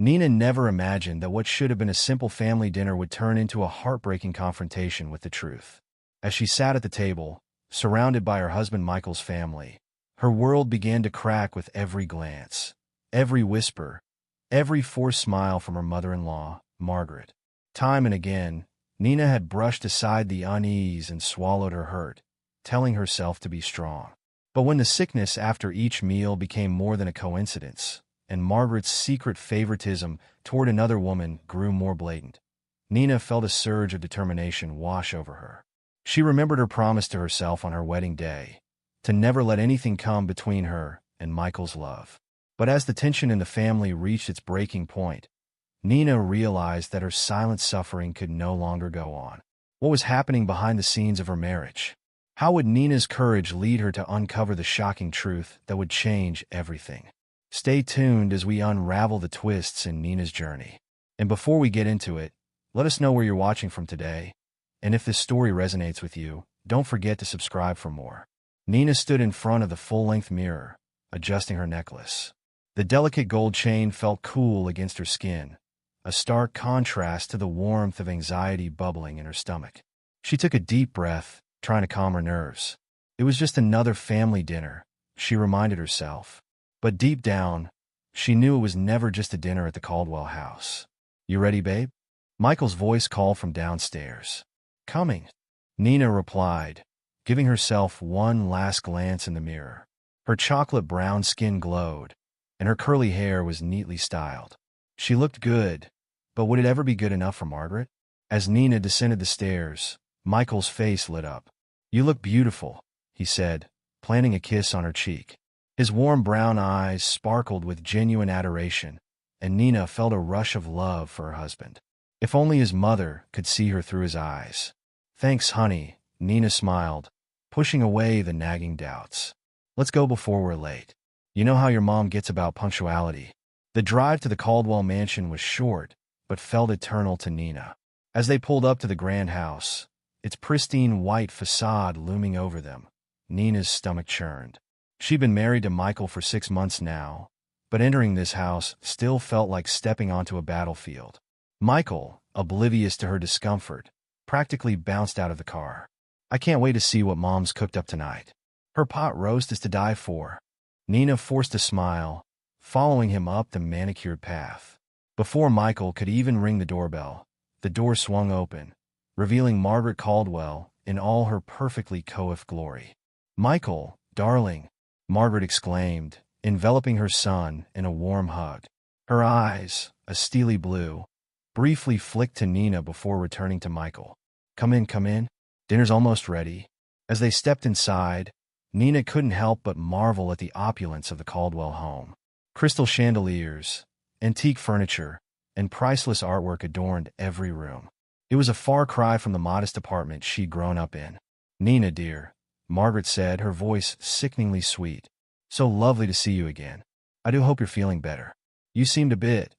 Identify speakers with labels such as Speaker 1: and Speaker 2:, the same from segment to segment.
Speaker 1: Nina never imagined that what should have been a simple family dinner would turn into a heartbreaking confrontation with the truth. As she sat at the table, surrounded by her husband Michael's family, her world began to crack with every glance, every whisper, every forced smile from her mother-in-law, Margaret. Time and again, Nina had brushed aside the unease and swallowed her hurt, telling herself to be strong. But when the sickness after each meal became more than a coincidence, and Margaret's secret favoritism toward another woman grew more blatant, Nina felt a surge of determination wash over her. She remembered her promise to herself on her wedding day, to never let anything come between her and Michael's love. But as the tension in the family reached its breaking point, Nina realized that her silent suffering could no longer go on. What was happening behind the scenes of her marriage? How would Nina's courage lead her to uncover the shocking truth that would change everything? Stay tuned as we unravel the twists in Nina's journey. And before we get into it, let us know where you're watching from today. And if this story resonates with you, don't forget to subscribe for more. Nina stood in front of the full-length mirror, adjusting her necklace. The delicate gold chain felt cool against her skin, a stark contrast to the warmth of anxiety bubbling in her stomach. She took a deep breath, trying to calm her nerves. It was just another family dinner, she reminded herself. But deep down, she knew it was never just a dinner at the Caldwell house. "You ready, babe?" Michael's voice called from downstairs. "Coming," Nina replied, giving herself one last glance in the mirror. Her chocolate-brown skin glowed, and her curly hair was neatly styled. She looked good, but would it ever be good enough for Margaret? As Nina descended the stairs, Michael's face lit up. "You look beautiful," he said, planting a kiss on her cheek. His warm brown eyes sparkled with genuine adoration, and Nina felt a rush of love for her husband. If only his mother could see her through his eyes. "Thanks, honey," Nina smiled, pushing away the nagging doubts. "Let's go before we're late. You know how your mom gets about punctuality." The drive to the Caldwell mansion was short, but felt eternal to Nina. As they pulled up to the grand house, its pristine white facade looming over them, Nina's stomach churned. She'd been married to Michael for 6 months now, but entering this house still felt like stepping onto a battlefield. Michael, oblivious to her discomfort, practically bounced out of the car. "I can't wait to see what Mom's cooked up tonight. Her pot roast is to die for." Nina forced a smile, following him up the manicured path. Before Michael could even ring the doorbell, the door swung open, revealing Margaret Caldwell in all her perfectly coiffed glory. "Michael, darling," Margaret exclaimed, enveloping her son in a warm hug. Her eyes, a steely blue, briefly flicked to Nina before returning to Michael. Come in. Dinner's almost ready." As they stepped inside, Nina couldn't help but marvel at the opulence of the Caldwell home. Crystal chandeliers, antique furniture, and priceless artwork adorned every room. It was a far cry from the modest apartment she'd grown up in. "Nina, dear," Margaret said, her voice sickeningly sweet. "So lovely to see you again. I do hope you're feeling better. You seemed a bit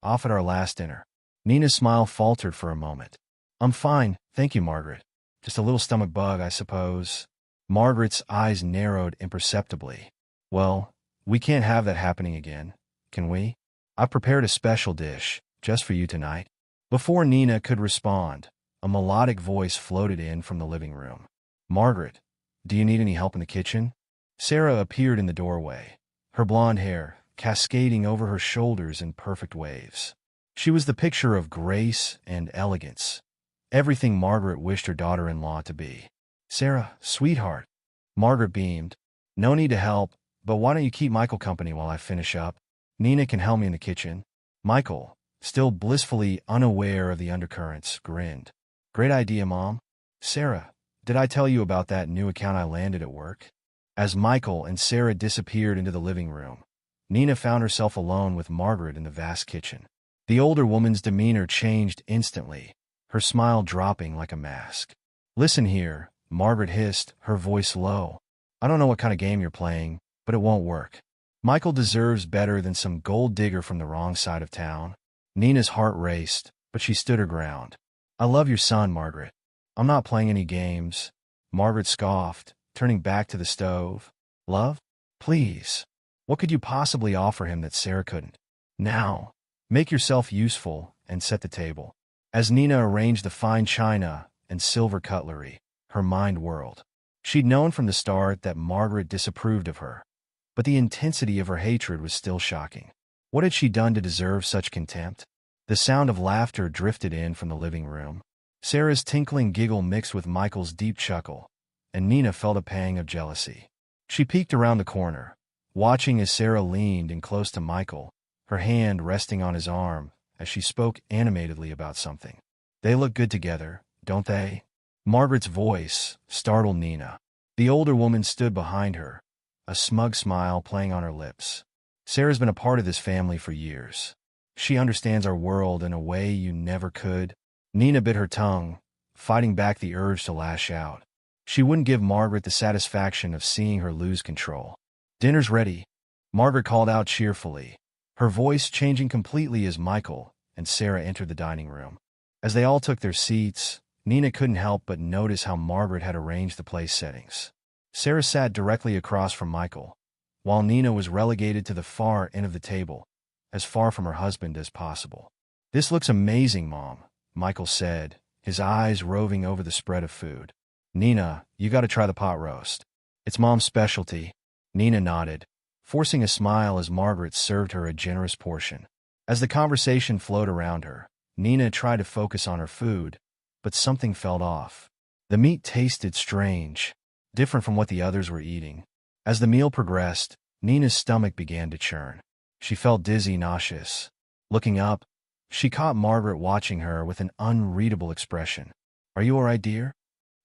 Speaker 1: off at our last dinner." Nina's smile faltered for a moment. "I'm fine, thank you, Margaret. Just a little stomach bug, I suppose." Margaret's eyes narrowed imperceptibly. "Well, we can't have that happening again, can we? I've prepared a special dish, just for you tonight." Before Nina could respond, a melodic voice floated in from the living room. "Margaret, do you need any help in the kitchen?" Sarah appeared in the doorway, her blonde hair cascading over her shoulders in perfect waves. She was the picture of grace and elegance, everything Margaret wished her daughter-in-law to be. "Sarah, sweetheart," Margaret beamed. "No need to help, but why don't you keep Michael company while I finish up? Nina can help me in the kitchen." Michael, still blissfully unaware of the undercurrents, grinned. "Great idea, Mom." "Sarah, did I tell you about that new account I landed at work?" As Michael and Sarah disappeared into the living room, Nina found herself alone with Margaret in the vast kitchen. The older woman's demeanor changed instantly, her smile dropping like a mask. "Listen here," Margaret hissed, her voice low. "I don't know what kind of game you're playing, but it won't work. Michael deserves better than some gold digger from the wrong side of town." Nina's heart raced, but she stood her ground. "I love your son, Margaret. I'm not playing any games." Margaret scoffed, turning back to the stove. "Love? Please. What could you possibly offer him that Sarah couldn't?" Now, Make yourself useful and set the table. As Nina arranged the fine china and silver cutlery, her mind whirled. She'd known from the start that Margaret disapproved of her, but the intensity of her hatred was still shocking. What had she done to deserve such contempt? The sound of laughter drifted in from the living room. Sarah's tinkling giggle mixed with Michael's deep chuckle, and Nina felt a pang of jealousy. She peeked around the corner, watching as Sarah leaned in close to Michael, her hand resting on his arm as she spoke animatedly about something. They look good together, don't they? Margaret's voice startled Nina. The older woman stood behind her, a smug smile playing on her lips. Sarah's been a part of this family for years. She understands our world in a way you never could. Nina bit her tongue, fighting back the urge to lash out. She wouldn't give Margaret the satisfaction of seeing her lose control. "Dinner's ready," Margaret called out cheerfully, her voice changing completely as Michael and Sarah entered the dining room. As they all took their seats, Nina couldn't help but notice how Margaret had arranged the place settings. Sarah sat directly across from Michael, while Nina was relegated to the far end of the table, as far from her husband as possible. "This looks amazing, Mom," Michael said, his eyes roving over the spread of food. "Nina, you gotta try the pot roast. It's Mom's specialty." Nina nodded, forcing a smile as Margaret served her a generous portion. As the conversation flowed around her, Nina tried to focus on her food, but something felt off. The meat tasted strange, different from what the others were eating. As the meal progressed, Nina's stomach began to churn. She felt dizzy, nauseous. Looking up, she caught Margaret watching her with an unreadable expression. "Are you all right, dear?"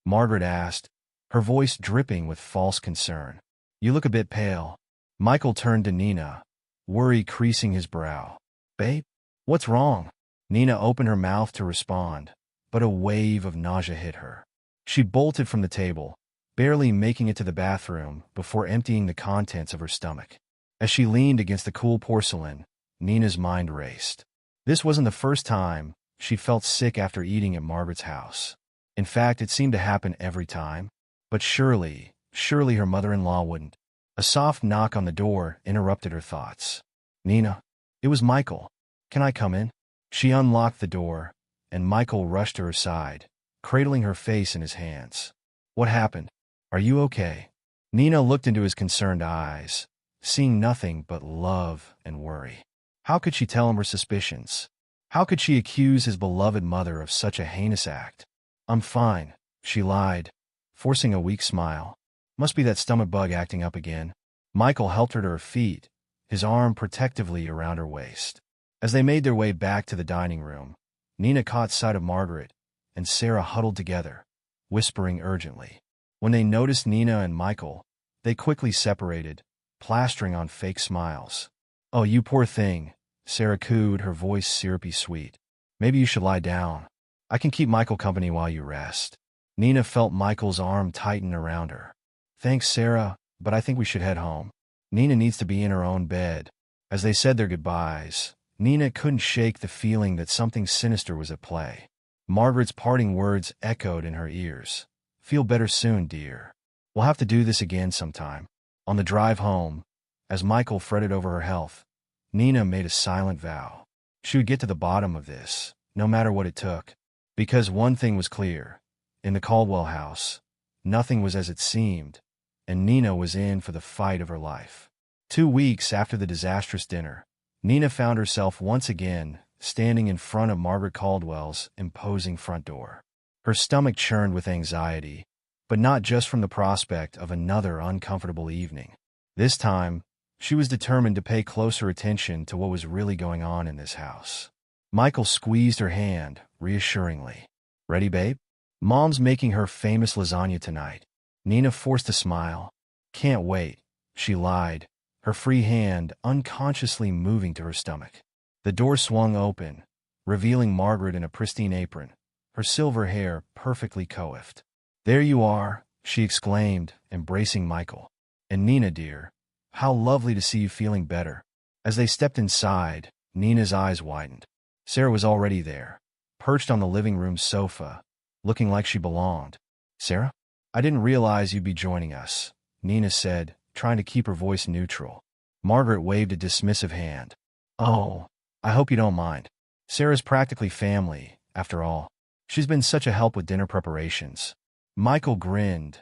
Speaker 1: Margaret asked, her voice dripping with false concern. "You look a bit pale." Michael turned to Nina, worry creasing his brow. "Babe, what's wrong?" Nina opened her mouth to respond, but a wave of nausea hit her. She bolted from the table, barely making it to the bathroom before emptying the contents of her stomach. As she leaned against the cool porcelain, Nina's mind raced. This wasn't the first time she felt sick after eating at Margaret's house. In fact, it seemed to happen every time. But surely her mother-in-law wouldn't. A soft knock on the door interrupted her thoughts. "Nina." It was Michael. "Can I come in?" She unlocked the door, and Michael rushed to her side, cradling her face in his hands. "What happened? Are you okay?" Nina looked into his concerned eyes, seeing nothing but love and worry. How could she tell him her suspicions? How could she accuse his beloved mother of such a heinous act? "I'm fine," she lied, forcing a weak smile. "Must be that stomach bug acting up again." Michael helped her to her feet, his arm protectively around her waist. As they made their way back to the dining room, Nina caught sight of Margaret and Sarah huddled together, whispering urgently. When they noticed Nina and Michael, they quickly separated, plastering on fake smiles. "Oh, you poor thing," Sarah cooed, her voice syrupy sweet. "Maybe you should lie down. I can keep Michael company while you rest." Nina felt Michael's arm tighten around her. "Thanks, Sarah, but I think we should head home. Nina needs to be in her own bed." As they said their goodbyes, Nina couldn't shake the feeling that something sinister was at play. Margaret's parting words echoed in her ears. "Feel better soon, dear. We'll have to do this again sometime." On the drive home, as Michael fretted over her health, Nina made a silent vow. She would get to the bottom of this, no matter what it took. Because one thing was clear. In the Caldwell house, nothing was as it seemed, and Nina was in for the fight of her life. 2 weeks after the disastrous dinner, Nina found herself once again standing in front of Margaret Caldwell's imposing front door. Her stomach churned with anxiety, but not just from the prospect of another uncomfortable evening. This time, she was determined to pay closer attention to what was really going on in this house. Michael squeezed her hand reassuringly. "Ready, babe? Mom's making her famous lasagna tonight." Nina forced a smile. "Can't wait," she lied, her free hand unconsciously moving to her stomach. The door swung open, revealing Margaret in a pristine apron, her silver hair perfectly coiffed. "There you are," she exclaimed, embracing Michael. "And Nina, dear, how lovely to see you feeling better." As they stepped inside, Nina's eyes widened. Sarah was already there, perched on the living room sofa, looking like she belonged. "Sarah? I didn't realize you'd be joining us," Nina said, trying to keep her voice neutral. Margaret waved a dismissive hand. "Oh, I hope you don't mind. Sarah's practically family, after all. She's been such a help with dinner preparations. Michael grinned,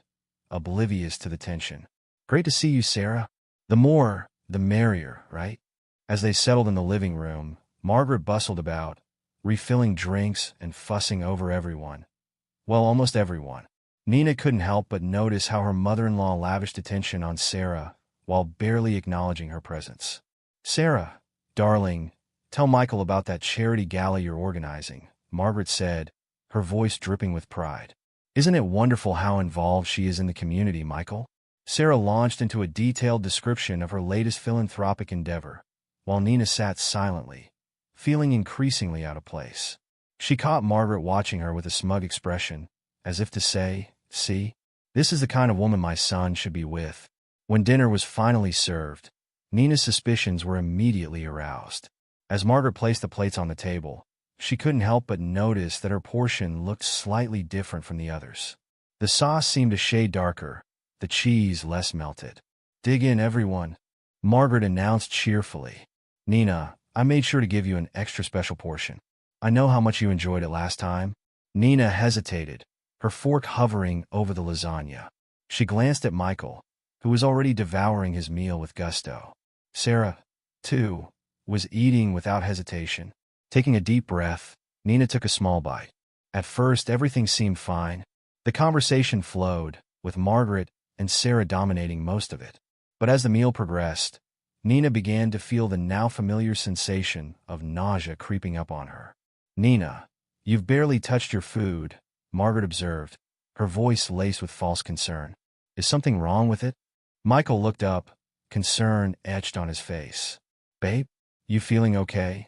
Speaker 1: oblivious to the tension. Great to see you, Sarah. The more, the merrier, right? As they settled in the living room, Margaret bustled about, refilling drinks and fussing over everyone. Well, almost everyone. Nina couldn't help but notice how her mother-in-law lavished attention on Sarah while barely acknowledging her presence. Sarah, darling, tell Michael about that charity gala you're organizing, Margaret said, her voice dripping with pride. Isn't it wonderful how involved she is in the community, Michael? Sarah launched into a detailed description of her latest philanthropic endeavor, while Nina sat silently, feeling increasingly out of place. She caught Margaret watching her with a smug expression, as if to say, see, this is the kind of woman my son should be with. When dinner was finally served, Nina's suspicions were immediately aroused. As Margaret placed the plates on the table, she couldn't help but notice that her portion looked slightly different from the others. The sauce seemed a shade darker, the cheese less melted. Dig in, everyone, Margaret announced cheerfully. Nina, I made sure to give you an extra special portion. I know how much you enjoyed it last time. Nina hesitated, her fork hovering over the lasagna. She glanced at Michael, who was already devouring his meal with gusto. Sarah, too, was eating without hesitation. Taking a deep breath, Nina took a small bite. At first, everything seemed fine. The conversation flowed, with Margaret and Sarah dominating most of it. But as the meal progressed, Nina began to feel the now familiar sensation of nausea creeping up on her. Nina, you've barely touched your food, Margaret observed, her voice laced with false concern. Is something wrong with it? Michael looked up, concern etched on his face. Babe, you feeling okay?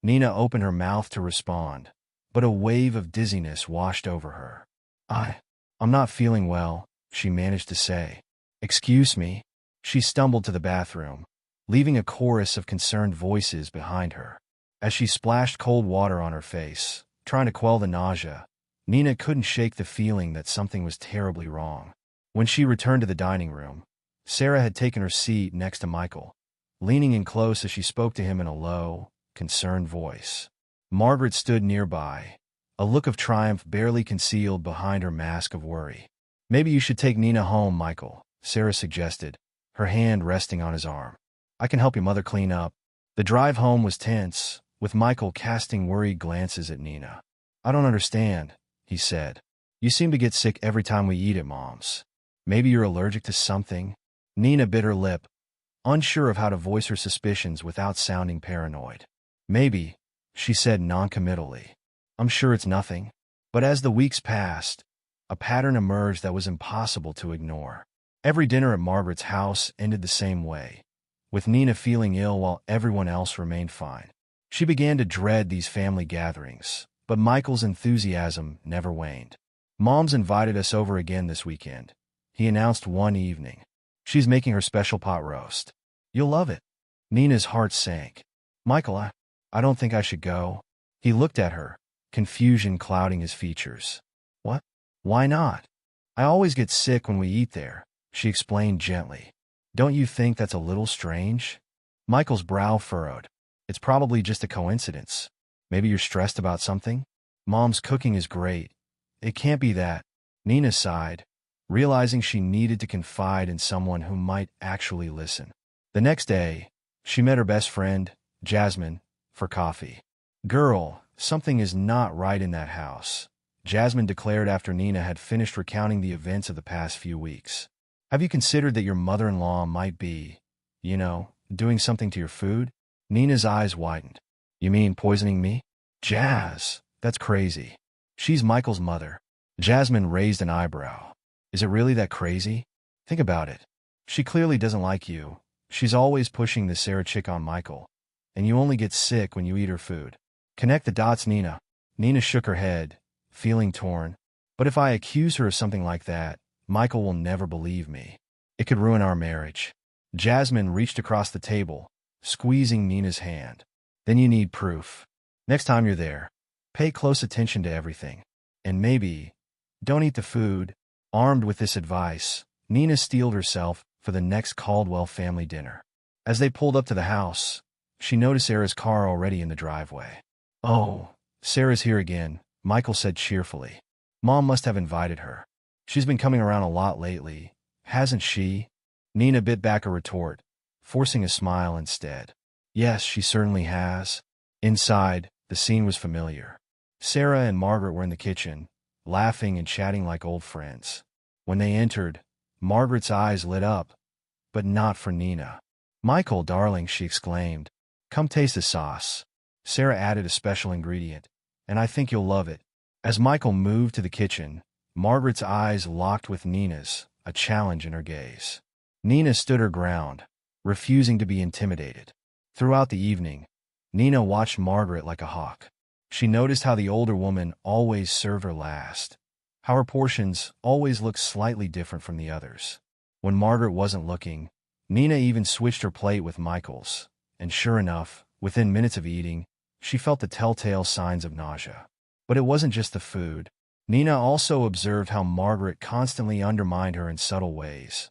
Speaker 1: Nina opened her mouth to respond, but a wave of dizziness washed over her. I'm not feeling well, she managed to say. Excuse me. She stumbled to the bathroom, leaving a chorus of concerned voices behind her. As she splashed cold water on her face, trying to quell the nausea, Nina couldn't shake the feeling that something was terribly wrong. When she returned to the dining room, Sarah had taken her seat next to Michael, leaning in close as she spoke to him in a low, concerned voice. Margaret stood nearby, a look of triumph barely concealed behind her mask of worry. Maybe you should take Nina home, Michael, Sarah suggested, her hand resting on his arm. I can help your mother clean up. The drive home was tense, with Michael casting worried glances at Nina. I don't understand, he said. You seem to get sick every time we eat at Mom's. Maybe you're allergic to something? Nina bit her lip, unsure of how to voice her suspicions without sounding paranoid. Maybe, she said noncommittally. I'm sure it's nothing. But as the weeks passed, a pattern emerged that was impossible to ignore. Every dinner at Margaret's house ended the same way, with Nina feeling ill while everyone else remained fine. She began to dread these family gatherings, but Michael's enthusiasm never waned. Mom's invited us over again this weekend, he announced one evening. She's making her special pot roast. You'll love it. Nina's heart sank. Michael, I don't think I should go. He looked at her, confusion clouding his features. What? Why not? I always get sick when we eat there, she explained gently. Don't you think that's a little strange? Michael's brow furrowed. It's probably just a coincidence. Maybe you're stressed about something? Mom's cooking is great. It can't be that. Nina sighed, realizing she needed to confide in someone who might actually listen. The next day, she met her best friend, Jasmine, for coffee. Girl, something is not right in that house, Jasmine declared after Nina had finished recounting the events of the past few weeks. Have you considered that your mother-in-law might be, doing something to your food? Nina's eyes widened. You mean poisoning me? Jazz, that's crazy. She's Michael's mother. Jasmine raised an eyebrow. Is it really that crazy? Think about it. She clearly doesn't like you. She's always pushing the Sarah chick on Michael, and you only get sick when you eat her food. Connect the dots, Nina. Nina shook her head, feeling torn. But if I accuse her of something like that, Michael will never believe me. It could ruin our marriage. Jasmine reached across the table, squeezing Nina's hand. Then you need proof. Next time you're there, pay close attention to everything. And maybe, don't eat the food. Armed with this advice, Nina steeled herself for the next Caldwell family dinner. As they pulled up to the house, she noticed Sarah's car already in the driveway. "Oh, Sarah's here again," Michael said cheerfully. "Mom must have invited her. She's been coming around a lot lately, hasn't she?" Nina bit back a retort, forcing a smile instead. "Yes, she certainly has." Inside, the scene was familiar. Sarah and Margaret were in the kitchen, laughing and chatting like old friends. When they entered, Margaret's eyes lit up, but not for Nina. "Michael, darling," she exclaimed. "Come taste the sauce." Sarah added a special ingredient, "and I think you'll love it." As Michael moved to the kitchen, Margaret's eyes locked with Nina's, a challenge in her gaze. Nina stood her ground, refusing to be intimidated. Throughout the evening, Nina watched Margaret like a hawk. She noticed how the older woman always served her last, how her portions always looked slightly different from the others. When Margaret wasn't looking, Nina even switched her plate with Michael's, and sure enough, within minutes of eating, she felt the telltale signs of nausea. But it wasn't just the food. Nina also observed how Margaret constantly undermined her in subtle ways,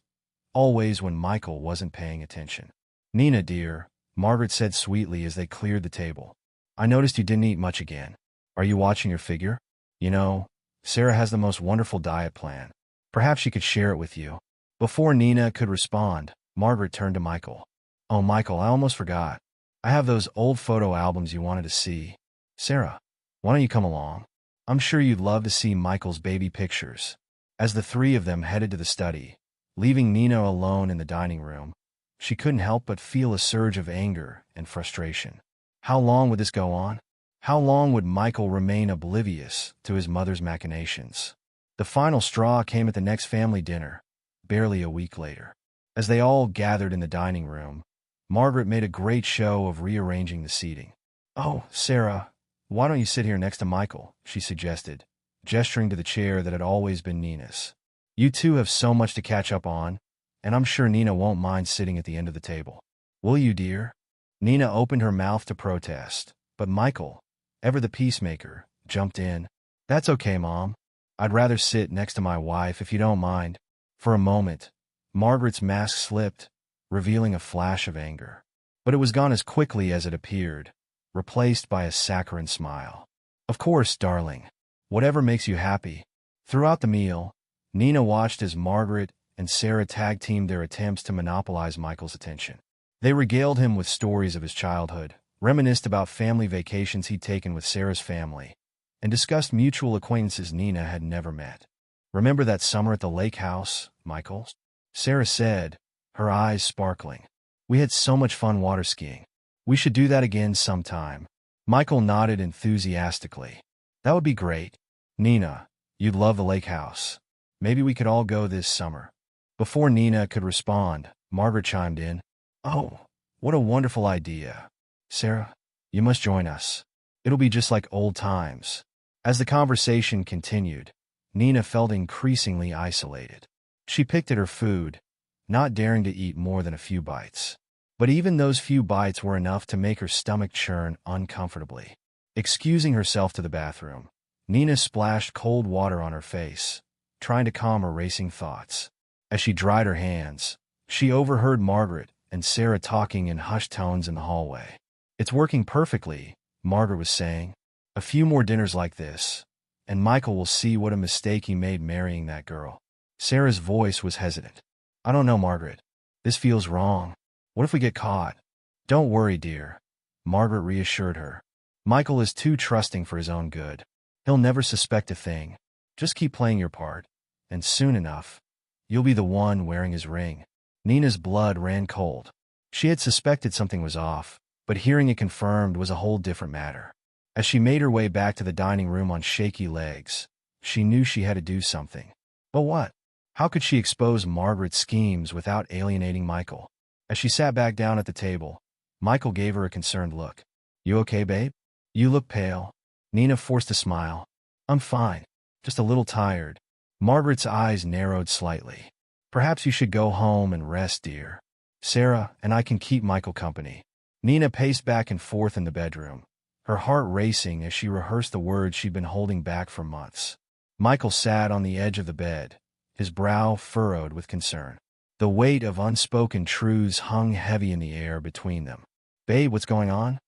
Speaker 1: always when Michael wasn't paying attention. "Nina, dear," Margaret said sweetly as they cleared the table, "I noticed you didn't eat much again. Are you watching your figure? You know, Sarah has the most wonderful diet plan. Perhaps she could share it with you." Before Nina could respond, Margaret turned to Michael. "Oh, Michael, I almost forgot. I have those old photo albums you wanted to see. Sarah, why don't you come along? I'm sure you'd love to see Michael's baby pictures." As the three of them headed to the study, leaving Nina alone in the dining room, she couldn't help but feel a surge of anger and frustration. How long would this go on? How long would Michael remain oblivious to his mother's machinations? The final straw came at the next family dinner, barely a week later. As they all gathered in the dining room, Margaret made a great show of rearranging the seating. "Oh, Sarah, why don't you sit here next to Michael?" she suggested, gesturing to the chair that had always been Nina's. "You two have so much to catch up on, and I'm sure Nina won't mind sitting at the end of the table. Will you, dear?" Nina opened her mouth to protest, but Michael, ever the peacemaker, jumped in. "That's okay, Mom. I'd rather sit next to my wife if you don't mind." For a moment, Margaret's mask slipped, revealing a flash of anger. But it was gone as quickly as it appeared, replaced by a saccharine smile. "Of course, darling. Whatever makes you happy." Throughout the meal, Nina watched as Margaret and Sarah tag-teamed their attempts to monopolize Michael's attention. They regaled him with stories of his childhood, reminisced about family vacations he'd taken with Sarah's family, and discussed mutual acquaintances Nina had never met. "Remember that summer at the lake house, Michael?" Sarah said, her eyes sparkling. "We had so much fun water skiing. We should do that again sometime." Michael nodded enthusiastically. "That would be great. Nina, you'd love the lake house. Maybe we could all go this summer." Before Nina could respond, Margaret chimed in. "Oh, what a wonderful idea. Sarah, you must join us. It'll be just like old times." As the conversation continued, Nina felt increasingly isolated. She picked at her food, not daring to eat more than a few bites. But even those few bites were enough to make her stomach churn uncomfortably. Excusing herself to the bathroom, Nina splashed cold water on her face, trying to calm her racing thoughts. As she dried her hands, she overheard Margaret and Sarah talking in hushed tones in the hallway. "It's working perfectly," Margaret was saying. "A few more dinners like this, and Michael will see what a mistake he made marrying that girl." Sarah's voice was hesitant. "I don't know, Margaret. This feels wrong. What if we get caught?" "Don't worry, dear," Margaret reassured her. "Michael is too trusting for his own good. He'll never suspect a thing. Just keep playing your part, and soon enough, you'll be the one wearing his ring." Nina's blood ran cold. She had suspected something was off, but hearing it confirmed was a whole different matter. As she made her way back to the dining room on shaky legs, she knew she had to do something. But what? How could she expose Margaret's schemes without alienating Michael? As she sat back down at the table, Michael gave her a concerned look. "You okay, babe? You look pale." Nina forced a smile. "I'm fine, just a little tired." Margaret's eyes narrowed slightly. "Perhaps you should go home and rest, dear. Sarah and I can keep Michael company." Nina paced back and forth in the bedroom, her heart racing as she rehearsed the words she'd been holding back for months. Michael sat on the edge of the bed, his brow furrowed with concern. The weight of unspoken truths hung heavy in the air between them. "Babe, what's going on?"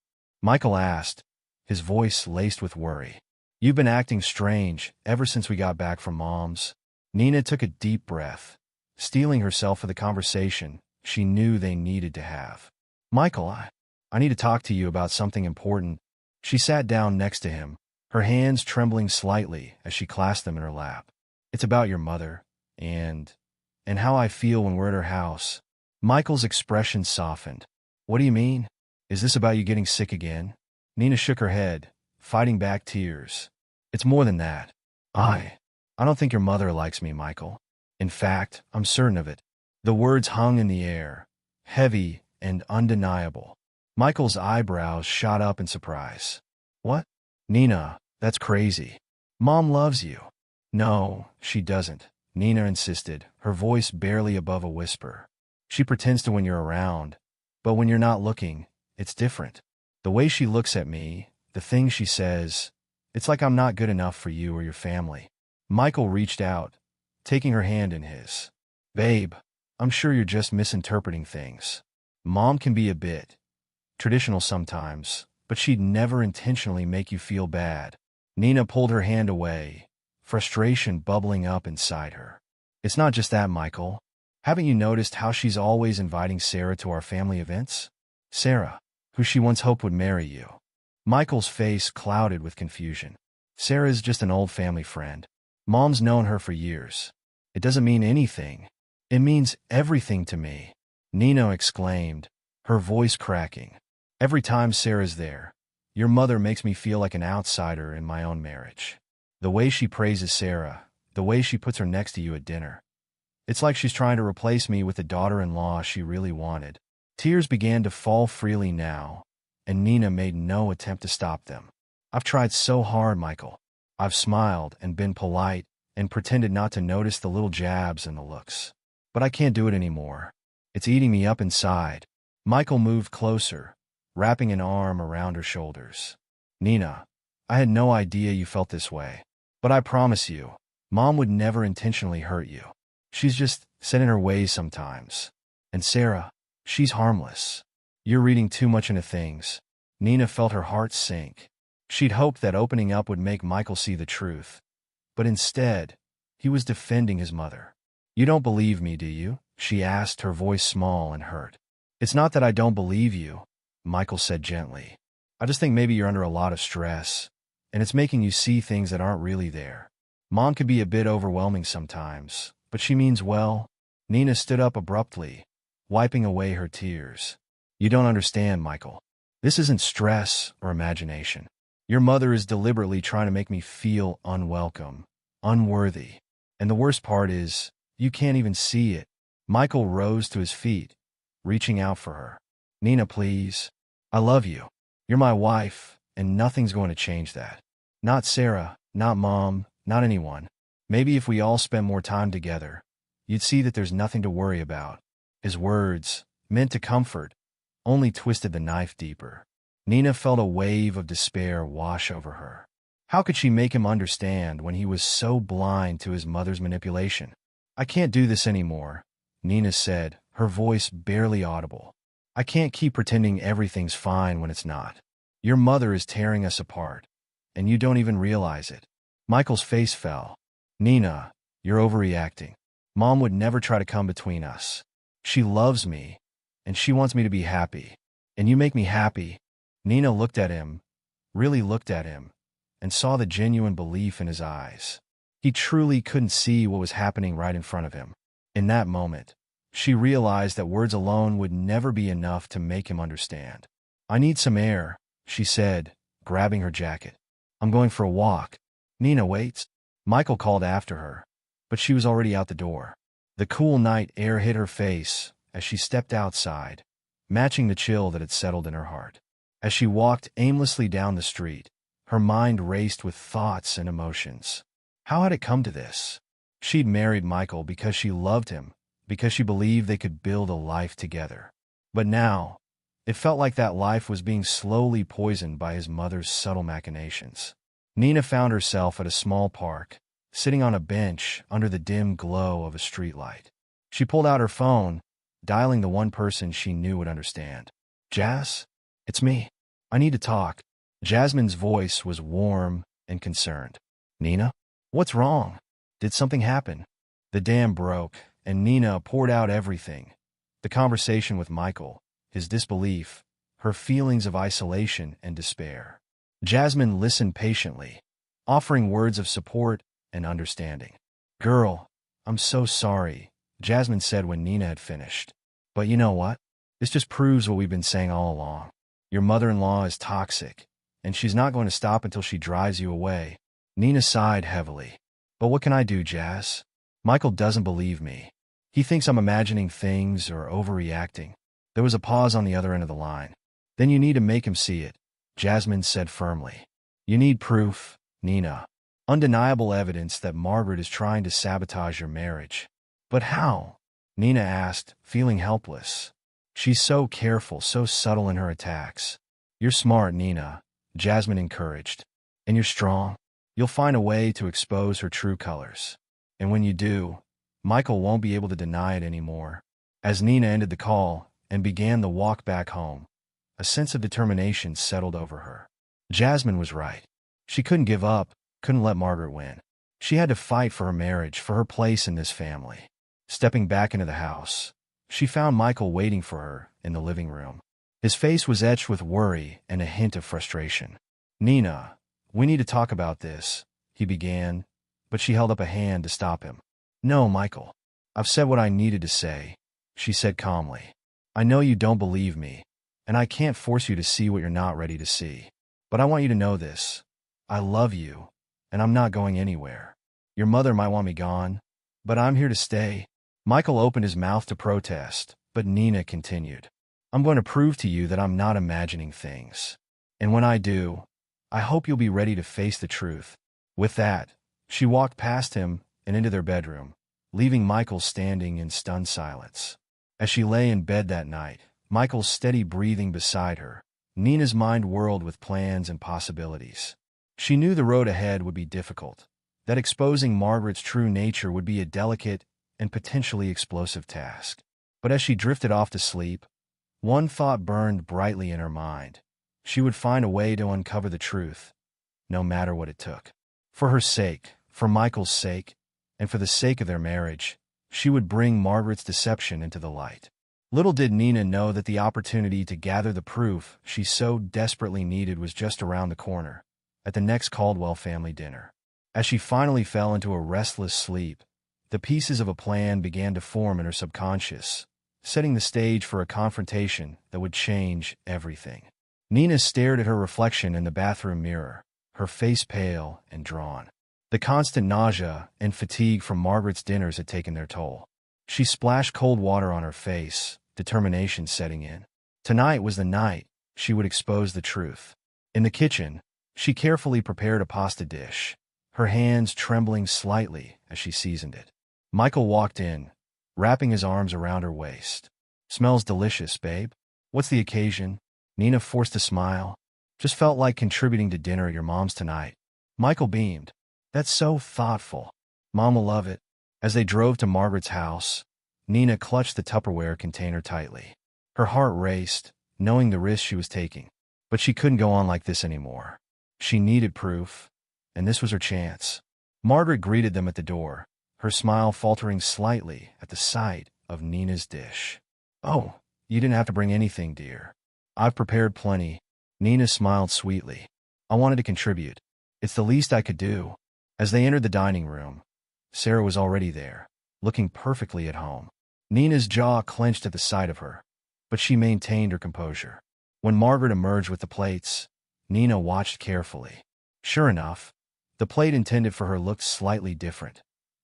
Speaker 1: Michael asked, his voice laced with worry. "You've been acting strange ever since we got back from Mom's." Nina took a deep breath, steeling herself for the conversation she knew they needed to have. "Michael, I need to talk to you about something important." She sat down next to him, her hands trembling slightly as she clasped them in her lap. "It's about your mother, and how I feel when we're at her house." Michael's expression softened. "What do you mean? Is this about you getting sick again?" Nina shook her head, fighting back tears. "It's more than that. I don't think your mother likes me, Michael. In fact, I'm certain of it." The words hung in the air, heavy and undeniable. Michael's eyebrows shot up in surprise. "What? Nina, that's crazy. Mom loves you." "No, she doesn't," Nina insisted, her voice barely above a whisper. "She pretends to when you're around, but when you're not looking, it's different. The way she looks at me, the things she says, it's like I'm not good enough for you or your family." Michael reached out, taking her hand in his. "Babe, I'm sure you're just misinterpreting things. Mom can be a bit traditional sometimes, but she'd never intentionally make you feel bad." Nina pulled her hand away, frustration bubbling up inside her. "It's not just that, Michael. Haven't you noticed how she's always inviting Sarah to our family events? Sarah, who she once hoped would marry you." Michael's face clouded with confusion. "Sarah's just an old family friend. Mom's known her for years. It doesn't mean anything. It means everything to me," Nina exclaimed, her voice cracking. "Every time Sarah's there, your mother makes me feel like an outsider in my own marriage. The way she praises Sarah, the way she puts her next to you at dinner. It's like she's trying to replace me with the daughter-in-law she really wanted." Tears began to fall freely now, and Nina made no attempt to stop them. "I've tried so hard, Michael. I've smiled and been polite and pretended not to notice the little jabs and the looks. But I can't do it anymore. It's eating me up inside." Michael moved closer, wrapping an arm around her shoulders. "Nina, I had no idea you felt this way. But I promise you, Mom would never intentionally hurt you. She's just set in her ways sometimes. And Sarah, she's harmless. You're reading too much into things." Nina felt her heart sink. She'd hoped that opening up would make Michael see the truth. But instead, he was defending his mother. "You don't believe me, do you?" she asked, her voice small and hurt. "It's not that I don't believe you," Michael said gently. "I just think maybe you're under a lot of stress, and it's making you see things that aren't really there. Mom can be a bit overwhelming sometimes, but she means well." Nina stood up abruptly, wiping away her tears. "You don't understand, Michael. This isn't stress or imagination. Your mother is deliberately trying to make me feel unwelcome, unworthy. And the worst part is, you can't even see it." Michael rose to his feet, reaching out for her. "Nina, please. I love you. You're my wife, and nothing's going to change that. Not Sarah, not Mom, not anyone. Maybe if we all spent more time together, you'd see that there's nothing to worry about." His words, meant to comfort, only twisted the knife deeper. Nina felt a wave of despair wash over her. How could she make him understand when he was so blind to his mother's manipulation? "I can't do this anymore," Nina said, her voice barely audible. "I can't keep pretending everything's fine when it's not. Your mother is tearing us apart, and you don't even realize it." Michael's face fell. "Nina, you're overreacting. Mom would never try to come between us. She loves me, and she wants me to be happy. And you make me happy." Nina looked at him, really looked at him, and saw the genuine belief in his eyes. He truly couldn't see what was happening right in front of him. In that moment, she realized that words alone would never be enough to make him understand. "I need some air," she said, grabbing her jacket. "I'm going for a walk." "Nina, wait." Michael called after her, but she was already out the door. The cool night air hit her face as she stepped outside, matching the chill that had settled in her heart. As she walked aimlessly down the street, her mind raced with thoughts and emotions. How had it come to this? She'd married Michael because she loved him, because she believed they could build a life together. But now, it felt like that life was being slowly poisoned by his mother's subtle machinations. Nina found herself at a small park, sitting on a bench under the dim glow of a streetlight. She pulled out her phone, dialing the one person she knew would understand. "Jazz?" It's me. I need to talk. Jasmine's voice was warm and concerned. Nina? What's wrong? Did something happen? The dam broke, and Nina poured out everything. The conversation with Michael, his disbelief, her feelings of isolation and despair. Jasmine listened patiently, offering words of support and understanding. Girl, I'm so sorry, Jasmine said when Nina had finished. But you know what? This just proves what we've been saying all along. Your mother-in-law is toxic, and she's not going to stop until she drives you away. Nina sighed heavily. But what can I do, Jazz? Michael doesn't believe me. He thinks I'm imagining things or overreacting. There was a pause on the other end of the line. Then you need to make him see it, Jasmine said firmly. You need proof, Nina. Undeniable evidence that Margaret is trying to sabotage your marriage. But how? Nina asked, feeling helpless. She's so careful, so subtle in her attacks. You're smart, Nina, Jasmine encouraged. And you're strong. You'll find a way to expose her true colors. And when you do, Michael won't be able to deny it anymore. As Nina ended the call and began the walk back home, a sense of determination settled over her. Jasmine was right. She couldn't give up, couldn't let Margaret win. She had to fight for her marriage, for her place in this family. Stepping back into the house, she found Michael waiting for her in the living room. His face was etched with worry and a hint of frustration. Nina, we need to talk about this, he began, but she held up a hand to stop him. No, Michael. I've said what I needed to say, she said calmly. I know you don't believe me, and I can't force you to see what you're not ready to see. But I want you to know this. I love you, and I'm not going anywhere. Your mother might want me gone, but I'm here to stay. Michael opened his mouth to protest, but Nina continued. I'm going to prove to you that I'm not imagining things. And when I do, I hope you'll be ready to face the truth. With that, she walked past him and into their bedroom, leaving Michael standing in stunned silence. As she lay in bed that night, Michael's steady breathing beside her, Nina's mind whirled with plans and possibilities. She knew the road ahead would be difficult, that exposing Margaret's true nature would be a delicate and potentially explosive task. But as she drifted off to sleep, one thought burned brightly in her mind. She would find a way to uncover the truth, no matter what it took. For her sake, for Michael's sake, and for the sake of their marriage, she would bring Margaret's deception into the light. Little did Nina know that the opportunity to gather the proof she so desperately needed was just around the corner, at the next Caldwell family dinner. As she finally fell into a restless sleep, the pieces of a plan began to form in her subconscious, setting the stage for a confrontation that would change everything. Nina stared at her reflection in the bathroom mirror, her face pale and drawn. The constant nausea and fatigue from Margaret's dinners had taken their toll. She splashed cold water on her face, determination setting in. Tonight was the night she would expose the truth. In the kitchen, she carefully prepared a pasta dish, her hands trembling slightly as she seasoned it. Michael walked in, wrapping his arms around her waist. Smells delicious, babe. What's the occasion? Nina forced a smile. Just felt like contributing to dinner at your mom's tonight. Michael beamed. That's so thoughtful. Mom will love it. As they drove to Margaret's house, Nina clutched the Tupperware container tightly. Her heart raced, knowing the risk she was taking. But she couldn't go on like this anymore. She needed proof, and this was her chance. Margaret greeted them at the door, her smile faltering slightly at the sight of Nina's dish. Oh, you didn't have to bring anything, dear. I've prepared plenty. Nina smiled sweetly. I wanted to contribute. It's the least I could do. As they entered the dining room, Sarah was already there, looking perfectly at home. Nina's jaw clenched at the sight of her, but she maintained her composure. When Margaret emerged with the plates, Nina watched carefully. Sure enough, the plate intended for her looked slightly different.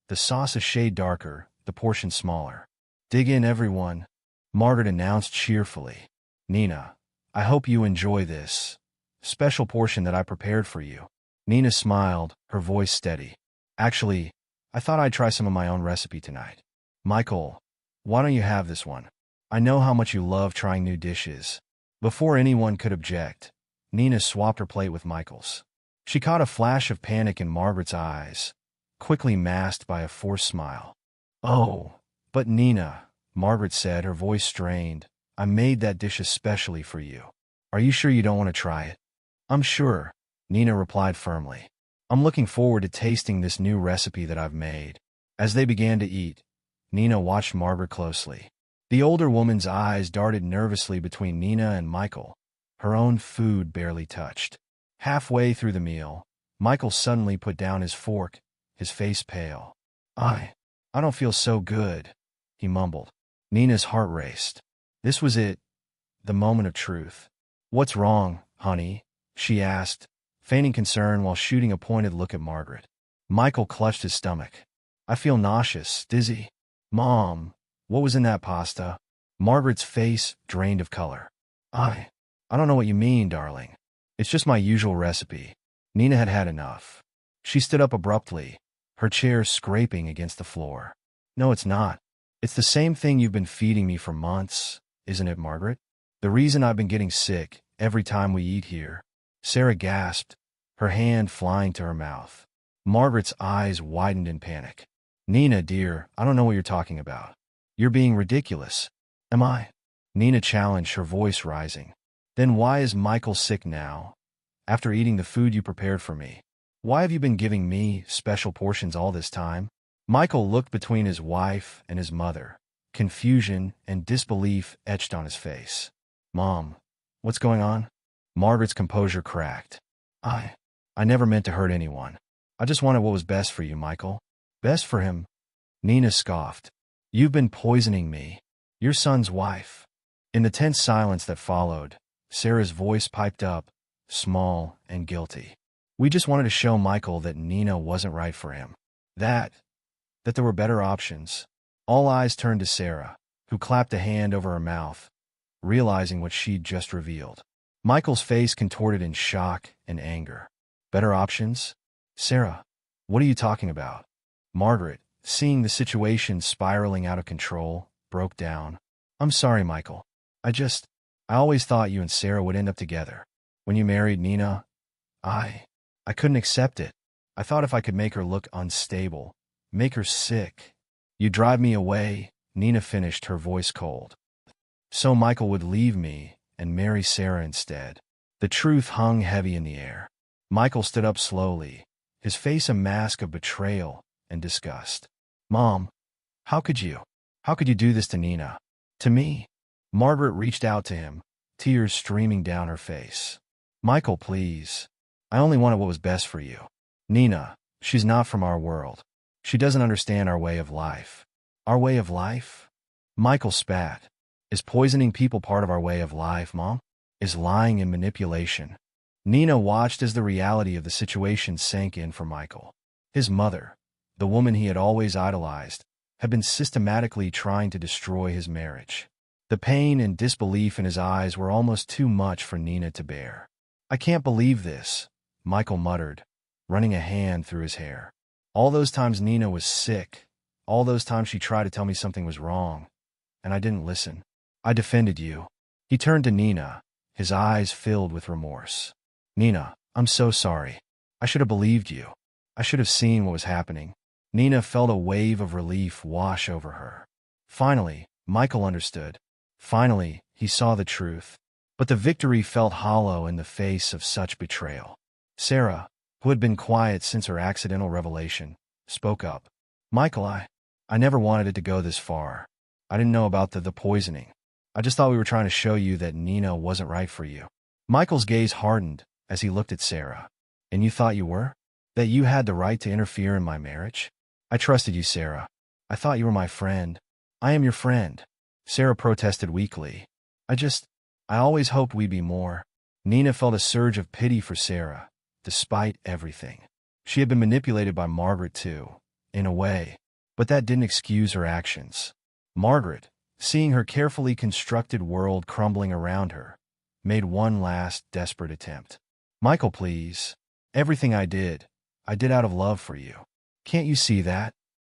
Speaker 1: The sauce a shade darker, the portion smaller. Dig in, everyone, Margaret announced cheerfully. Nina, I hope you enjoy this special portion that I prepared for you. Nina smiled, her voice steady. Actually, I thought I'd try some of my own recipe tonight. Michael, why don't you have this one? I know how much you love trying new dishes. Before anyone could object, Nina swapped her plate with Michael's. She caught a flash of panic in Margaret's eyes, quickly masked by a forced smile. Oh, but Nina, Margaret said, her voice strained, I made that dish especially for you. Are you sure you don't want to try it? I'm sure, Nina replied firmly. I'm looking forward to tasting this new recipe that I've made. As they began to eat, Nina watched Margaret closely. The older woman's eyes darted nervously between Nina and Michael, her own food barely touched. Halfway through the meal, Michael suddenly put down his fork, his face pale. I don't feel so good, he mumbled. Nina's heart raced. This was it, the moment of truth. What's wrong, honey? She asked, feigning concern while shooting a pointed look at Margaret. Michael clutched his stomach. I feel nauseous, dizzy. Mom, what was in that pasta? Margaret's face drained of color. I don't know what you mean, darling. It's just my usual recipe. Nina had had enough. She stood up abruptly, her chair scraping against the floor. No, it's not. It's the same thing you've been feeding me for months, isn't it, Margaret? The reason I've been getting sick every time we eat here. Sarah gasped, her hand flying to her mouth. Margaret's eyes widened in panic. Nina, dear, I don't know what you're talking about. You're being ridiculous. Am I? Nina challenged, her voice rising. Then why is Michael sick now? After eating the food you prepared for me. Why have you been giving me special portions all this time? Michael looked between his wife and his mother, confusion and disbelief etched on his face. Mom, what's going on? Margaret's composure cracked. I never meant to hurt anyone. I just wanted what was best for you, Michael. Best for him? Nina scoffed. You've been poisoning me. Your son's wife. In the tense silence that followed, Sarah's voice piped up, small and guilty. We just wanted to show Michael that Nina wasn't right for him. That there were better options. All eyes turned to Sarah, who clapped a hand over her mouth, realizing what she'd just revealed. Michael's face contorted in shock and anger. Better options? Sarah, what are you talking about? Margaret, seeing the situation spiraling out of control, broke down. I'm sorry, Michael. I always thought you and Sarah would end up together. When you married Nina, I couldn't accept it. I thought if I could make her look unstable, make her sick. You drive me away, Nina finished, her voice cold. So Michael would leave me and marry Sarah instead. The truth hung heavy in the air. Michael stood up slowly, his face a mask of betrayal and disgust. Mom, how could you? How could you do this to Nina? To me? Margaret reached out to him, tears streaming down her face. Michael, please. I only wanted what was best for you. Nina, she's not from our world. She doesn't understand our way of life. Our way of life? Michael spat. Is poisoning people part of our way of life, Mom? Is lying and manipulation? Nina watched as the reality of the situation sank in for Michael. His mother, the woman he had always idolized, had been systematically trying to destroy his marriage. The pain and disbelief in his eyes were almost too much for Nina to bear. I can't believe this, Michael muttered, running a hand through his hair. All those times Nina was sick, all those times she tried to tell me something was wrong, and I didn't listen. I defended you. He turned to Nina, his eyes filled with remorse. Nina, I'm so sorry. I should have believed you. I should have seen what was happening. Nina felt a wave of relief wash over her. Finally, Michael understood. Finally, he saw the truth. But the victory felt hollow in the face of such betrayal. Sarah, who had been quiet since her accidental revelation, spoke up. Michael, I never wanted it to go this far. I didn't know about the poisoning. I just thought we were trying to show you that Nina wasn't right for you. Michael's gaze hardened as he looked at Sarah. And you thought you were? That you had the right to interfere in my marriage? I trusted you, Sarah. I thought you were my friend. I am your friend. Sarah protested weakly. I always hoped we'd be more. Nina felt a surge of pity for Sarah, despite everything. She had been manipulated by Margaret too, in a way, but that didn't excuse her actions. Margaret, seeing her carefully constructed world crumbling around her, made one last desperate attempt. Michael, please. Everything I did out of love for you. Can't you see that?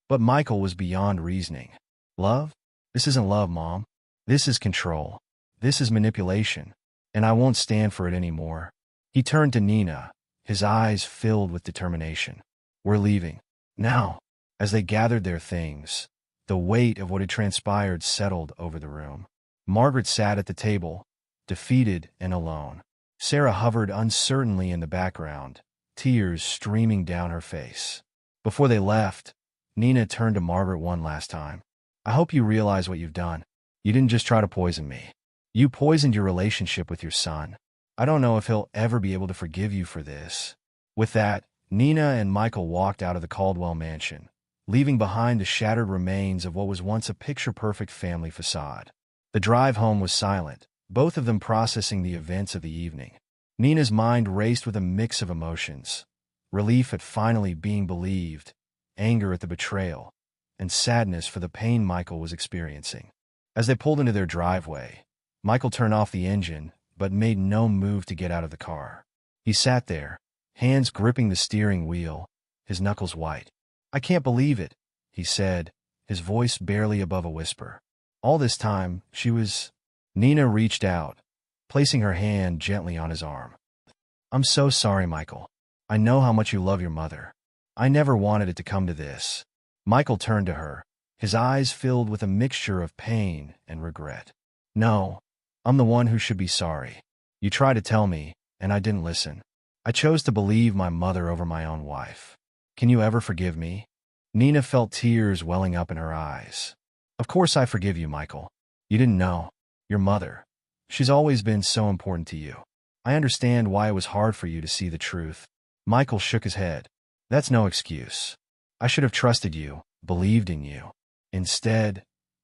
Speaker 1: But Michael was beyond reasoning. Love? This isn't love, Mom. This is control. This is manipulation. And I won't stand for it anymore. He turned to Nina, his eyes filled with determination. We're leaving. Now. As they gathered their things, the weight of what had transpired settled over the room. Margaret sat at the table, defeated and alone. Sarah hovered uncertainly in the background, tears streaming down her face. Before they left, Nina turned to Margaret one last time. I hope you realize what you've done. You didn't just try to poison me. You poisoned your relationship with your son. I don't know if he'll ever be able to forgive you for this. With that, Nina and Michael walked out of the Caldwell mansion, leaving behind the shattered remains of what was once a picture-perfect family facade. The drive home was silent, both of them processing the events of the evening. Nina's mind raced with a mix of emotions: relief at finally being believed, anger at the betrayal, and sadness for the pain Michael was experiencing. As they pulled into their driveway, Michael turned off the engine, but made no move to get out of the car. He sat there, hands gripping the steering wheel, his knuckles white. I can't believe it, he said, his voice barely above a whisper. All this time, she was... Nina reached out, placing her hand gently on his arm. I'm so sorry, Michael. I know how much you love your mother. I never wanted it to come to this. Michael turned to her, his eyes filled with a mixture of pain and regret. No, I'm the one who should be sorry. You tried to tell me, and I didn't listen. I chose to believe my mother over my own wife. Can you ever forgive me? Nina felt tears welling up in her eyes. Of course I forgive you, Michael. You didn't know. Your mother. She's always been so important to you. I understand why it was hard for you to see the truth. Michael shook his head. That's no excuse. I should have trusted you, believed in you. Instead,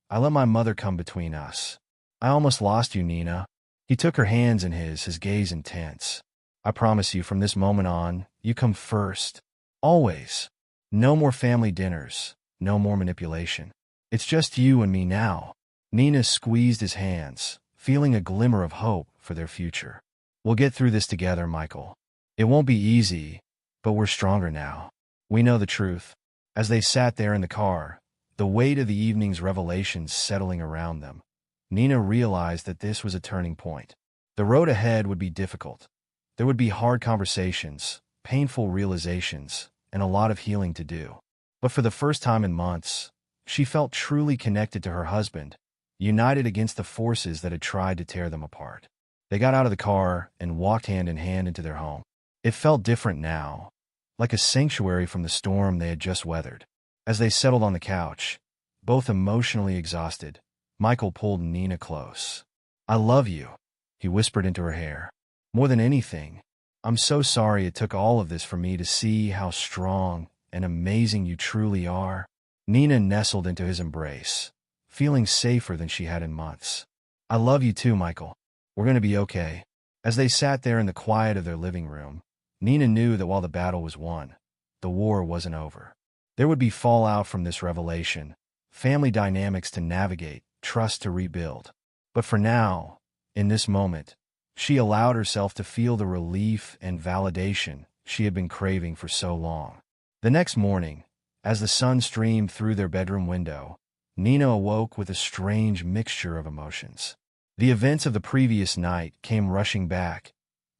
Speaker 1: I let my mother come between us. I almost lost you, Nina. He took her hands in his gaze intense. I promise you from this moment on, you come first. Always. No more family dinners, no more manipulation. It's just you and me now. Nina squeezed his hands, feeling a glimmer of hope for their future. We'll get through this together, Michael. It won't be easy, but we're stronger now. We know the truth. As they sat there in the car, the weight of the evening's revelations settling around them, Nina realized that this was a turning point. The road ahead would be difficult. There would be hard conversations, painful realizations, and a lot of healing to do. But for the first time in months, she felt truly connected to her husband, united against the forces that had tried to tear them apart. They got out of the car and walked hand in hand into their home. It felt different now, like a sanctuary from the storm they had just weathered. As they settled on the couch, both emotionally exhausted, Michael pulled Nina close. I love you, he whispered into her hair. More than anything, I'm so sorry it took all of this for me to see how strong and amazing you truly are. Nina nestled into his embrace, feeling safer than she had in months. I love you too, Michael. We're going to be okay. As they sat there in the quiet of their living room, Nina knew that while the battle was won, the war wasn't over. There would be fallout from this revelation, family dynamics to navigate, trust to rebuild. But for now, in this moment, she allowed herself to feel the relief and validation she had been craving for so long. The next morning, as the sun streamed through their bedroom window, Nina awoke with a strange mixture of emotions. The events of the previous night came rushing back,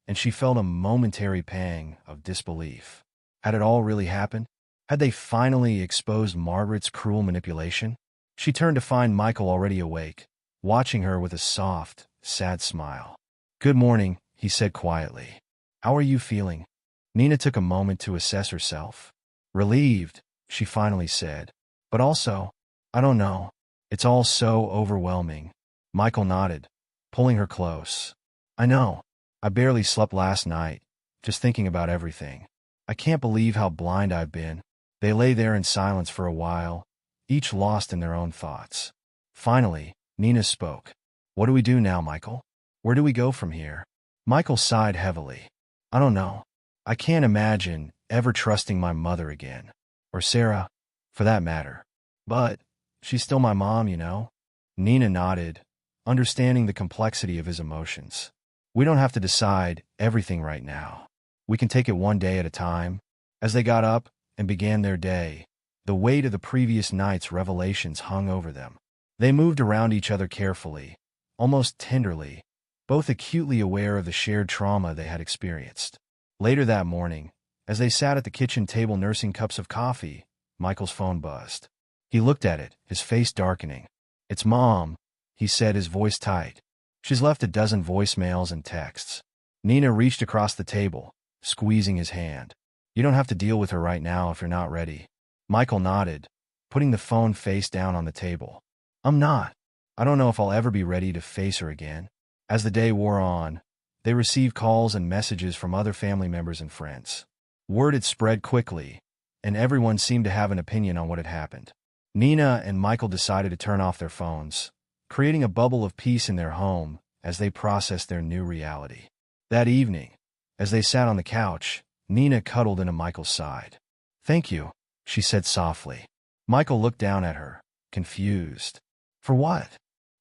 Speaker 1: and she felt a momentary pang of disbelief. Had it all really happened? Had they finally exposed Margaret's cruel manipulation? She turned to find Michael already awake, watching her with a soft, sad smile. Good morning, he said quietly. How are you feeling? Nina took a moment to assess herself. Relieved, she finally said. But also, I don't know. It's all so overwhelming. Michael nodded, pulling her close. I know. I barely slept last night, just thinking about everything. I can't believe how blind I've been. They lay there in silence for a while, each lost in their own thoughts. Finally, Nina spoke. What do we do now, Michael? Where do we go from here? Michael sighed heavily. I don't know. I can't imagine ever trusting my mother again. Or Sarah, for that matter. But she's still my mom, you know? Nina nodded, understanding the complexity of his emotions. We don't have to decide everything right now. We can take it one day at a time. As they got up and began their day, the weight of the previous night's revelations hung over them. They moved around each other carefully, almost tenderly, both acutely aware of the shared trauma they had experienced. Later that morning, as they sat at the kitchen table nursing cups of coffee, Michael's phone buzzed. He looked at it, his face darkening. It's Mom, he said, his voice tight. She's left a dozen voicemails and texts. Nina reached across the table, squeezing his hand. You don't have to deal with her right now if you're not ready. Michael nodded, putting the phone face down on the table. I'm not. I don't know if I'll ever be ready to face her again. As the day wore on, they received calls and messages from other family members and friends. Word had spread quickly, and everyone seemed to have an opinion on what had happened. Nina and Michael decided to turn off their phones, creating a bubble of peace in their home as they processed their new reality. That evening, as they sat on the couch, Nina cuddled into Michael's side. Thank you, she said softly. Michael looked down at her, confused. For what?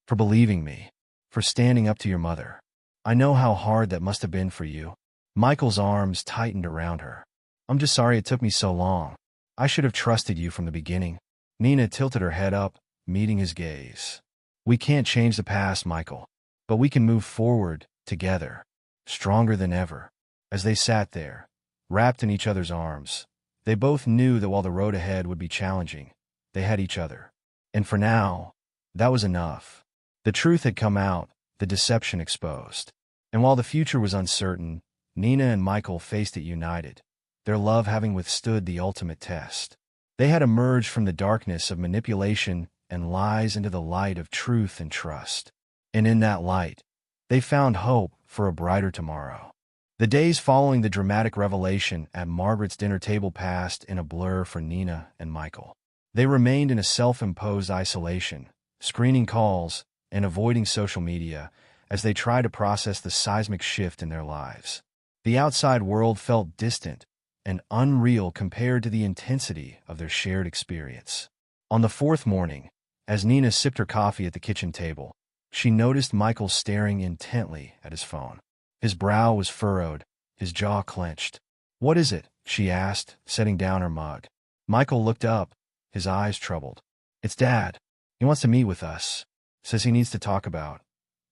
Speaker 1: For believing me. For standing up to your mother. I know how hard that must have been for you. Michael's arms tightened around her. I'm just sorry it took me so long. I should have trusted you from the beginning. Nina tilted her head up, meeting his gaze. We can't change the past, Michael, but we can move forward, together, stronger than ever. As they sat there, wrapped in each other's arms, they both knew that while the road ahead would be challenging, they had each other. And for now, that was enough. The truth had come out, the deception exposed. And while the future was uncertain, Nina and Michael faced it united, their love having withstood the ultimate test. They had emerged from the darkness of manipulation and lies into the light of truth and trust. And in that light, they found hope for a brighter tomorrow. The days following the dramatic revelation at Margaret's dinner table passed in a blur for Nina and Michael. They remained in a self-imposed isolation, screening calls and avoiding social media as they tried to process the seismic shift in their lives. The outside world felt distant and unreal compared to the intensity of their shared experience. On the fourth morning, as Nina sipped her coffee at the kitchen table, she noticed Michael staring intently at his phone. His brow was furrowed, his jaw clenched. What is it? She asked, setting down her mug. Michael looked up, his eyes troubled. It's Dad. He wants to meet with us. Says he needs to talk about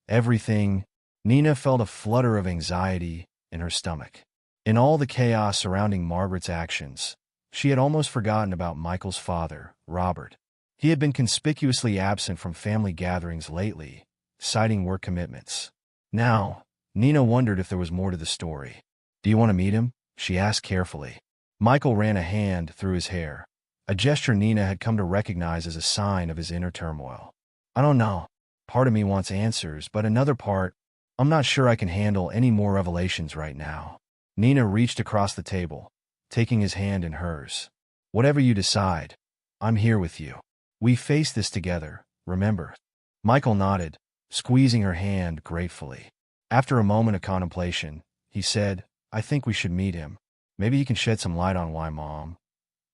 Speaker 1: everything. Nina felt a flutter of anxiety in her stomach. In all the chaos surrounding Margaret's actions, she had almost forgotten about Michael's father, Robert. He had been conspicuously absent from family gatherings lately, citing work commitments. Now, Nina wondered if there was more to the story. Do you want to meet him? She asked carefully. Michael ran a hand through his hair, a gesture Nina had come to recognize as a sign of his inner turmoil. I don't know. Part of me wants answers, but another part, I'm not sure I can handle any more revelations right now. Nina reached across the table, taking his hand in hers. Whatever you decide, I'm here with you. We face this together, remember? Michael nodded, squeezing her hand gratefully. After a moment of contemplation, he said, I think we should meet him. Maybe he can shed some light on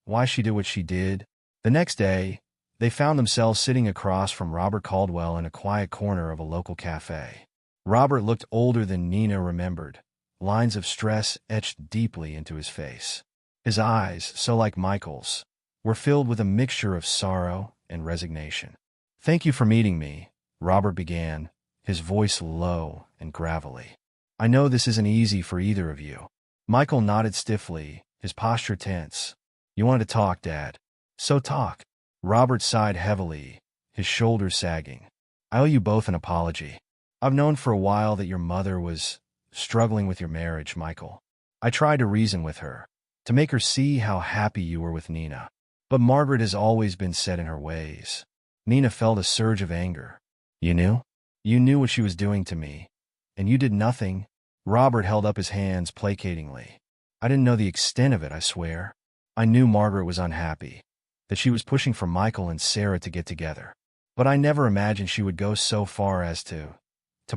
Speaker 1: why she did what she did. The next day, they found themselves sitting across from Robert Caldwell in a quiet corner of a local cafe. Robert looked older than Nina remembered, lines of stress etched deeply into his face. His eyes, so like Michael's, were filled with a mixture of sorrow and resignation. Thank you for meeting me, Robert began, his voice low and gravelly. I know this isn't easy for either of you. Michael nodded stiffly, his posture tense. You wanted to talk, Dad. So talk. Robert sighed heavily, his shoulders sagging. I owe you both an apology. I've known for a while that your mother was struggling with your marriage, Michael. I tried to reason with her, to make her see how happy you were with Nina. But Margaret has always been set in her ways. Nina felt a surge of anger. You knew? You knew what she was doing to me. And you did nothing. Robert held up his hands placatingly. I didn't know the extent of it, I swear. I knew Margaret was unhappy, that she was pushing for Michael and Sarah to get together. But I never imagined she would go so far as to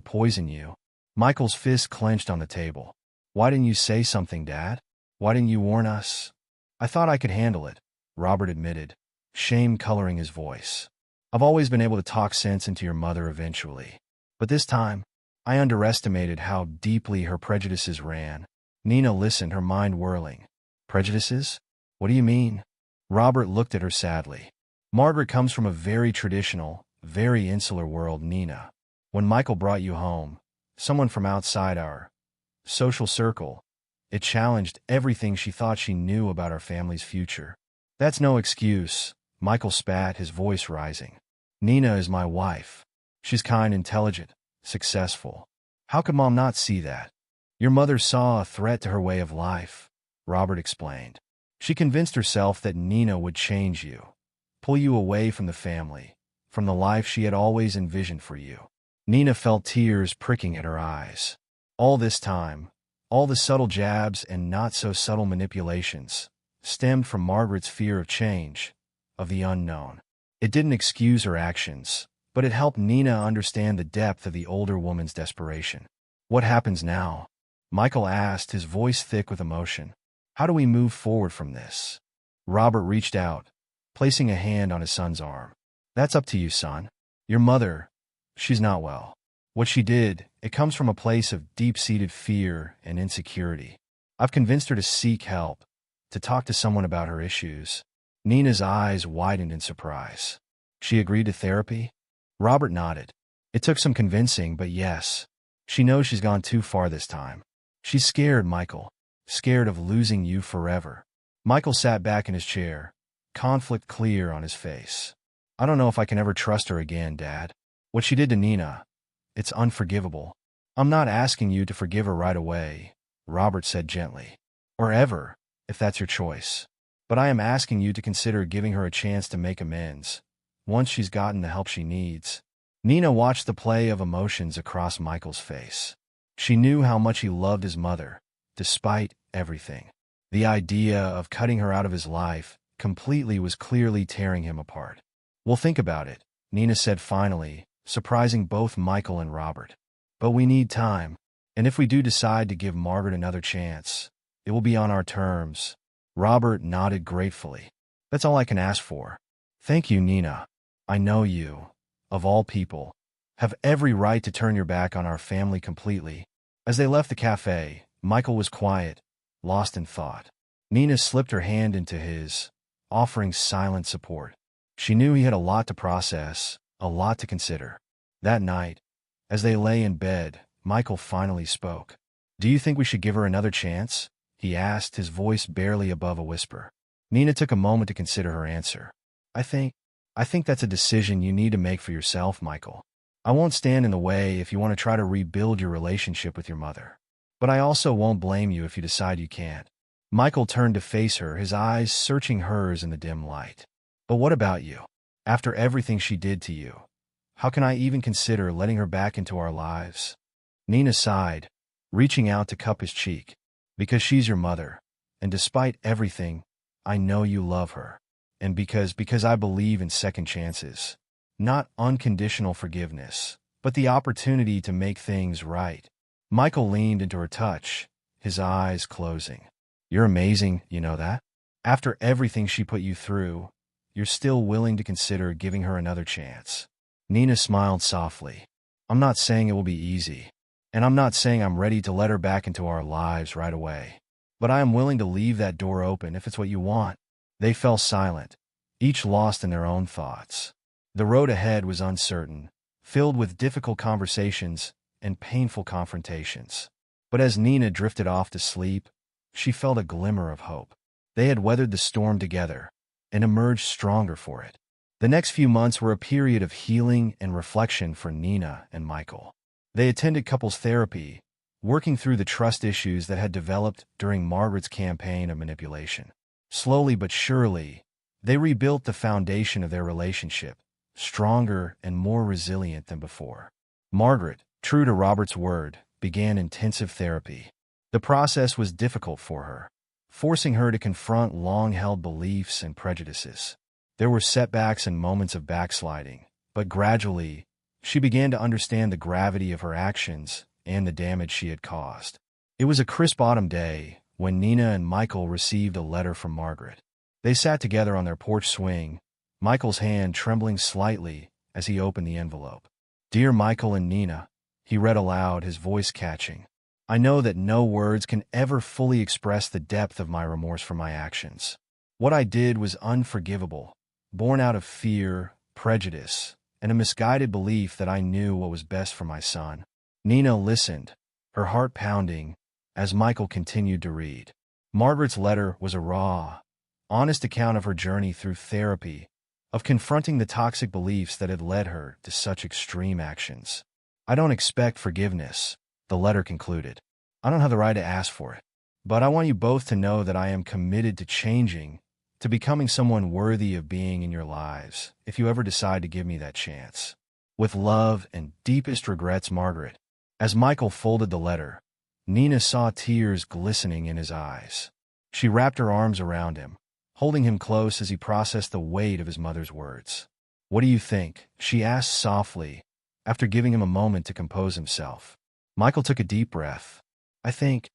Speaker 1: poison you. Michael's fist clenched on the table. Why didn't you say something, Dad? Why didn't you warn us? I thought I could handle it, Robert admitted, shame coloring his voice. I've always been able to talk sense into your mother eventually. But this time, I underestimated how deeply her prejudices ran. Nina listened, her mind whirling. Prejudices? What do you mean? Robert looked at her sadly. Margaret comes from a very traditional, very insular world, Nina. When Michael brought you home, someone from outside our social circle, it challenged everything she thought she knew about our family's future. That's no excuse, Michael spat, his voice rising. Nina is my wife. She's kind, intelligent, successful. How could Mom not see that? Your mother saw a threat to her way of life, Robert explained. She convinced herself that Nina would change you, pull you away from the family, from the life she had always envisioned for you. Nina felt tears pricking at her eyes. All this time, all the subtle jabs and not-so-subtle manipulations stemmed from Margaret's fear of change, of the unknown. It didn't excuse her actions, but it helped Nina understand the depth of the older woman's desperation. What happens now? Michael asked, his voice thick with emotion. How do we move forward from this? Robert reached out, placing a hand on his son's arm. That's up to you, son. Your mother, she's not well. What she did, it comes from a place of deep-seated fear and insecurity. I've convinced her to seek help, to talk to someone about her issues. Nina's eyes widened in surprise. She agreed to therapy? Robert nodded. It took some convincing, but yes. She knows she's gone too far this time. She's scared, Michael. Scared of losing you forever. Michael sat back in his chair, conflict clear on his face. I don't know if I can ever trust her again, Dad. What she did to Nina, it's unforgivable. I'm not asking you to forgive her right away, Robert said gently. Or ever, if that's your choice. But I am asking you to consider giving her a chance to make amends, once she's gotten the help she needs. Nina watched the play of emotions across Michael's face. She knew how much he loved his mother, despite everything. The idea of cutting her out of his life completely was clearly tearing him apart. We'll think about it, Nina said finally, surprising both Michael and Robert. But we need time, and if we do decide to give Margaret another chance, it will be on our terms. Robert nodded gratefully. That's all I can ask for. Thank you, Nina. I know you, of all people, have every right to turn your back on our family completely. As they left the cafe, Michael was quiet, lost in thought. Nina slipped her hand into his, offering silent support. She knew he had a lot to process, a lot to consider. That night, as they lay in bed, Michael finally spoke. Do you think we should give her another chance? He asked, his voice barely above a whisper. Nina took a moment to consider her answer. I think that's a decision you need to make for yourself, Michael. I won't stand in the way if you want to try to rebuild your relationship with your mother. But I also won't blame you if you decide you can't. Michael turned to face her, his eyes searching hers in the dim light. But what about you? After everything she did to you, how can I even consider letting her back into our lives? Nina sighed, reaching out to cup his cheek. Because she's your mother, and despite everything, I know you love her. And because I believe in second chances. Not unconditional forgiveness, but the opportunity to make things right. Michael leaned into her touch, his eyes closing. You're amazing, you know that? After everything she put you through, you're still willing to consider giving her another chance. Nina smiled softly. I'm not saying it will be easy, and I'm not saying I'm ready to let her back into our lives right away. But I am willing to leave that door open if it's what you want. They fell silent, each lost in their own thoughts. The road ahead was uncertain, filled with difficult conversations and painful confrontations. But as Nina drifted off to sleep, she felt a glimmer of hope. They had weathered the storm together and emerged stronger for it. The next few months were a period of healing and reflection for Nina and Michael. They attended couples therapy, working through the trust issues that had developed during Margaret's campaign of manipulation. Slowly but surely, they rebuilt the foundation of their relationship, stronger and more resilient than before. Margaret, true to Robert's word, began intensive therapy. The process was difficult for her, forcing her to confront long-held beliefs and prejudices. There were setbacks and moments of backsliding, but gradually, she began to understand the gravity of her actions and the damage she had caused. It was a crisp autumn day when Nina and Michael received a letter from Margaret. They sat together on their porch swing, Michael's hand trembling slightly as he opened the envelope. Dear Michael and Nina, he read aloud, his voice catching. I know that no words can ever fully express the depth of my remorse for my actions. What I did was unforgivable, born out of fear, prejudice, and a misguided belief that I knew what was best for my son. Nina listened, her heart pounding, as Michael continued to read. Margaret's letter was a raw, honest account of her journey through therapy, of confronting the toxic beliefs that had led her to such extreme actions. I don't expect forgiveness, the letter concluded. I don't have the right to ask for it. But I want you both to know that I am committed to changing, to becoming someone worthy of being in your lives, if you ever decide to give me that chance. With love and deepest regrets, Margaret. As Michael folded the letter, Nina saw tears glistening in his eyes. She wrapped her arms around him, holding him close as he processed the weight of his mother's words. "What do you think?" she asked softly, after giving him a moment to compose himself. Michael took a deep breath. I think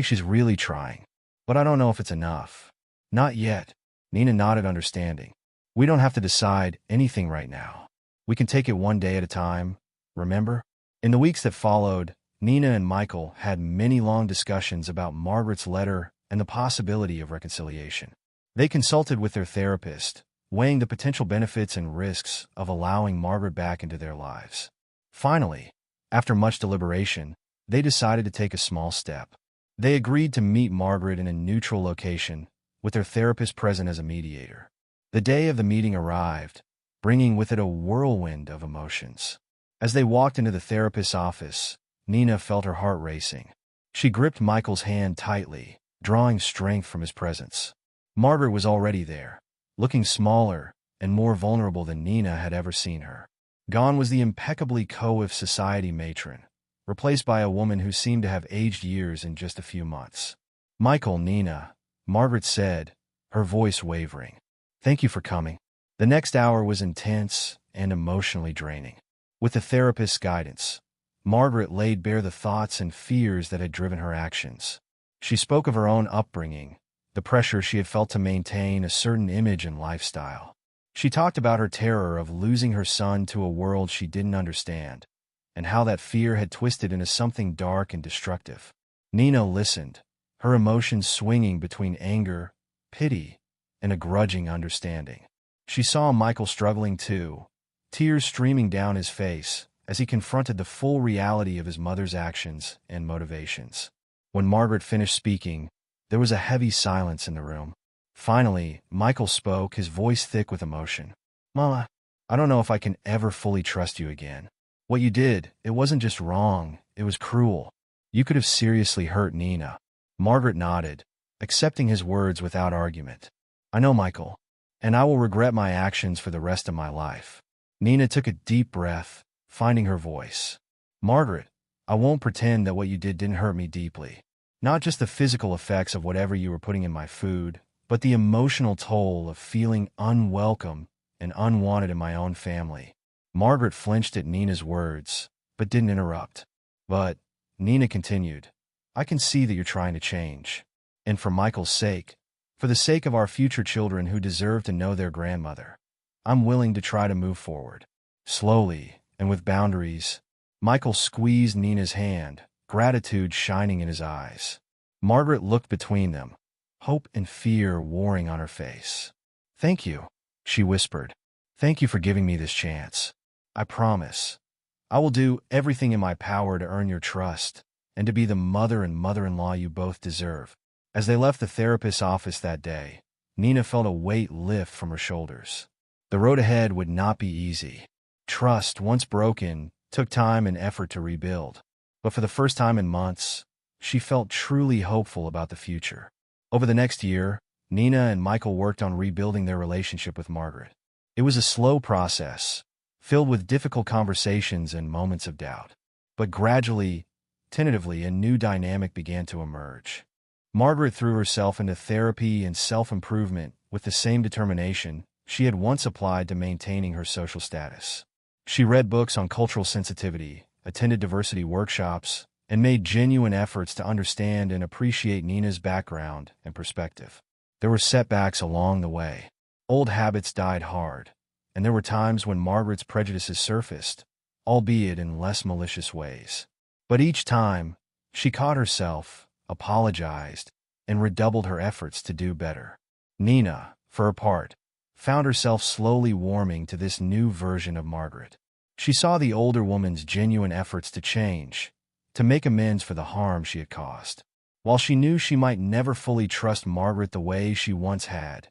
Speaker 1: she's really trying, but I don't know if it's enough." "Not yet." Nina nodded, understanding. "We don't have to decide anything right now. We can take it one day at a time, remember?" In the weeks that followed, Nina and Michael had many long discussions about Margaret's letter and the possibility of reconciliation. They consulted with their therapist, weighing the potential benefits and risks of allowing Margaret back into their lives. Finally, after much deliberation, they decided to take a small step. They agreed to meet Margaret in a neutral location, with their therapist present as a mediator. The day of the meeting arrived, bringing with it a whirlwind of emotions. As they walked into the therapist's office, Nina felt her heart racing. She gripped Michael's hand tightly, drawing strength from his presence. Margaret was already there, looking smaller and more vulnerable than Nina had ever seen her. Gone was the impeccably coiffed society matron, replaced by a woman who seemed to have aged years in just a few months. "Michael, Nina," Margaret said, her voice wavering. "Thank you for coming." The next hour was intense and emotionally draining. With the therapist's guidance, Margaret laid bare the thoughts and fears that had driven her actions. She spoke of her own upbringing, the pressure she had felt to maintain a certain image and lifestyle. She talked about her terror of losing her son to a world she didn't understand, and how that fear had twisted into something dark and destructive. Nina listened, her emotions swinging between anger, pity, and a grudging understanding. She saw Michael struggling too, tears streaming down his face as he confronted the full reality of his mother's actions and motivations. When Margaret finished speaking, there was a heavy silence in the room. Finally, Michael spoke, his voice thick with emotion. "Mama, I don't know if I can ever fully trust you again. What you did, it wasn't just wrong, it was cruel. You could have seriously hurt Nina." Margaret nodded, accepting his words without argument. "I know, Michael, and I will regret my actions for the rest of my life." Nina took a deep breath, finding her voice. "Margaret, I won't pretend that what you did didn't hurt me deeply. Not just the physical effects of whatever you were putting in my food, but the emotional toll of feeling unwelcome and unwanted in my own family." Margaret flinched at Nina's words, but didn't interrupt. "But," Nina continued, "I can see that you're trying to change. And for Michael's sake, for the sake of our future children who deserve to know their grandmother, I'm willing to try to move forward." Slowly, and with boundaries, Michael squeezed Nina's hand, gratitude shining in his eyes. Margaret looked between them, hope and fear warring on her face. "Thank you," she whispered. "Thank you for giving me this chance. I promise, I will do everything in my power to earn your trust and to be the mother and mother-in-law you both deserve." As they left the therapist's office that day, Nina felt a weight lift from her shoulders. The road ahead would not be easy. Trust, once broken, took time and effort to rebuild. But for the first time in months, she felt truly hopeful about the future. Over the next year, Nina and Michael worked on rebuilding their relationship with Margaret. It was a slow process, filled with difficult conversations and moments of doubt. But gradually, tentatively, a new dynamic began to emerge. Margaret threw herself into therapy and self-improvement with the same determination she had once applied to maintaining her social status. She read books on cultural sensitivity, attended diversity workshops, and made genuine efforts to understand and appreciate Nina's background and perspective. There were setbacks along the way. Old habits died hard, and there were times when Margaret's prejudices surfaced, albeit in less malicious ways. But each time, she caught herself, apologized, and redoubled her efforts to do better. Nina, for her part, found herself slowly warming to this new version of Margaret. She saw the older woman's genuine efforts to change, to make amends for the harm she had caused. While she knew she might never fully trust Margaret the way she once had,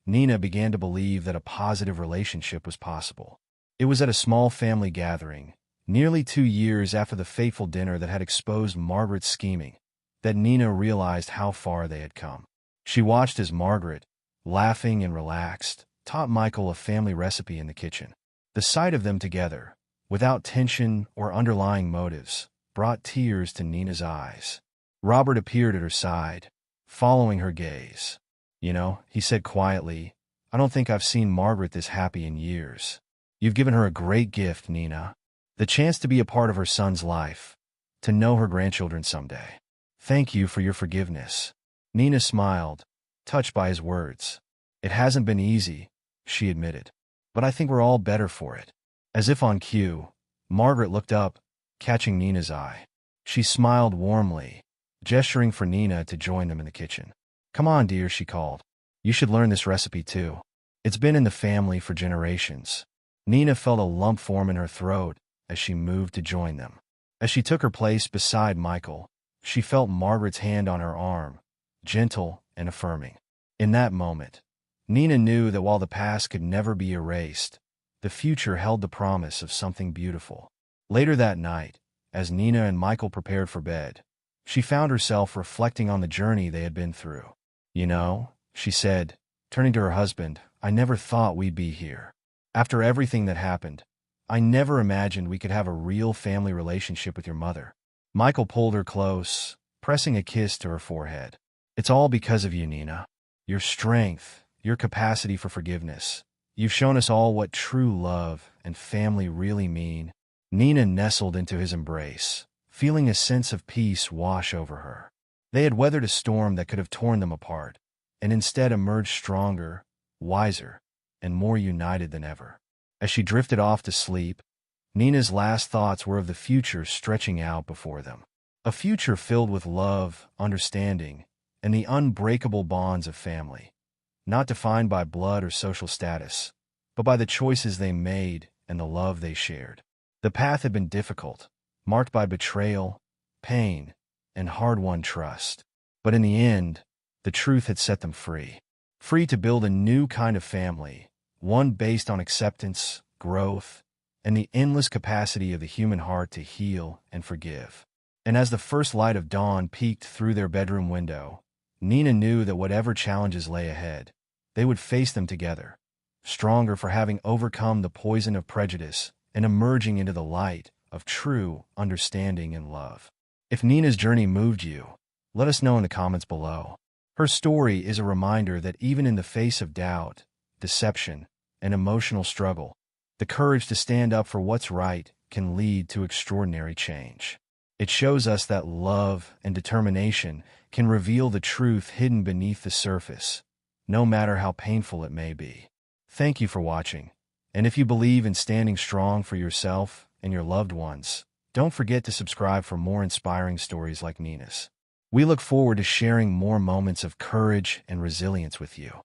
Speaker 1: Nina began to believe that a positive relationship was possible. It was at a small family gathering, Nearly 2 years after the fateful dinner that had exposed Margaret's scheming, that Nina realized how far they had come. She watched as Margaret, laughing and relaxed, taught Michael a family recipe in the kitchen. The sight of them together, without tension or underlying motives, brought tears to Nina's eyes. Robert appeared at her side, following her gaze. "You know," he said quietly, "I don't think I've seen Margaret this happy in years. You've given her a great gift, Nina. The chance to be a part of her son's life, to know her grandchildren someday. Thank you for your forgiveness." Nina smiled, touched by his words. "It hasn't been easy," she admitted, "but I think we're all better for it." As if on cue, Margaret looked up, catching Nina's eye. She smiled warmly, gesturing for Nina to join them in the kitchen. "Come on, dear," she called. "You should learn this recipe too. It's been in the family for generations." Nina felt a lump form in her throat as she moved to join them. As she took her place beside Michael, she felt Margaret's hand on her arm, gentle and affirming. In that moment, Nina knew that while the past could never be erased, the future held the promise of something beautiful. Later that night, as Nina and Michael prepared for bed, she found herself reflecting on the journey they had been through. "You know," she said, turning to her husband, "I never thought we'd be here. After everything that happened, I never imagined we could have a real family relationship with your mother." Michael pulled her close, pressing a kiss to her forehead. "It's all because of you, Nina. Your strength, your capacity for forgiveness. You've shown us all what true love and family really mean." Nina nestled into his embrace, feeling a sense of peace wash over her. They had weathered a storm that could have torn them apart, and instead emerged stronger, wiser, and more united than ever. As she drifted off to sleep, Nina's last thoughts were of the future stretching out before them. A future filled with love, understanding, and the unbreakable bonds of family, not defined by blood or social status, but by the choices they made and the love they shared. The path had been difficult, marked by betrayal, pain, and hard-won trust. But in the end, the truth had set them free. Free to build a new kind of family, one based on acceptance, growth, and the endless capacity of the human heart to heal and forgive. And as the first light of dawn peeked through their bedroom window, Nina knew that whatever challenges lay ahead, they would face them together, stronger for having overcome the poison of prejudice and emerging into the light of true understanding and love. If Nina's journey moved you, let us know in the comments below. Her story is a reminder that even in the face of doubt, deception, and emotional struggle, the courage to stand up for what's right can lead to extraordinary change. It shows us that love and determination can reveal the truth hidden beneath the surface, no matter how painful it may be. Thank you for watching, and if you believe in standing strong for yourself and your loved ones, don't forget to subscribe for more inspiring stories like Nina's. We look forward to sharing more moments of courage and resilience with you.